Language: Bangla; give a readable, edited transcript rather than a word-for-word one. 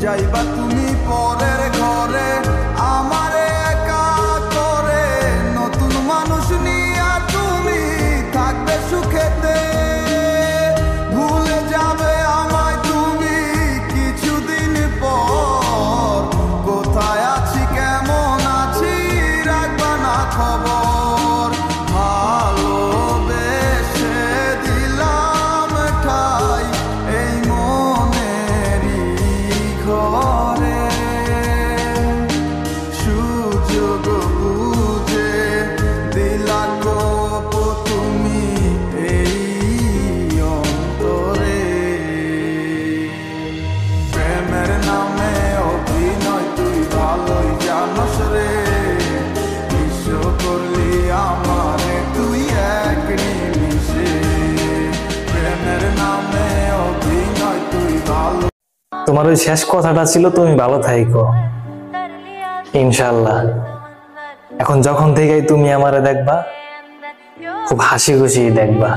যাইবা তুমি পরের ঘরে আমারে একা করে, নতুন মানুষ নিয়া তুমি থাকবে সুখেতে, ভুলে যাবে আমায় তুমি কিছুদিন পর, কোথায় আছি কেমন আছি রাখবা না খবর, ভালোবেসে দিলাম ঠাই এই মনেরই ঘরে, সুযোগ বুঝে দিলা গোপ তুমি এই অন্তরে, প্রেমের নামে অভিনয় তুই ভালোই জানস রে, বিশ্ব করলি আমারে তুই এক নিমিষে, প্রেমের নামে অভিনয় তুই ভালো। তোমার ওই শেষ কথাটা ছিল তুমি ভালো থাইকো ইনশাআল্লাহ। এখন যখন থেকেই তুমি আমারে দেখবা খুব হাসি খুশি দেখবা।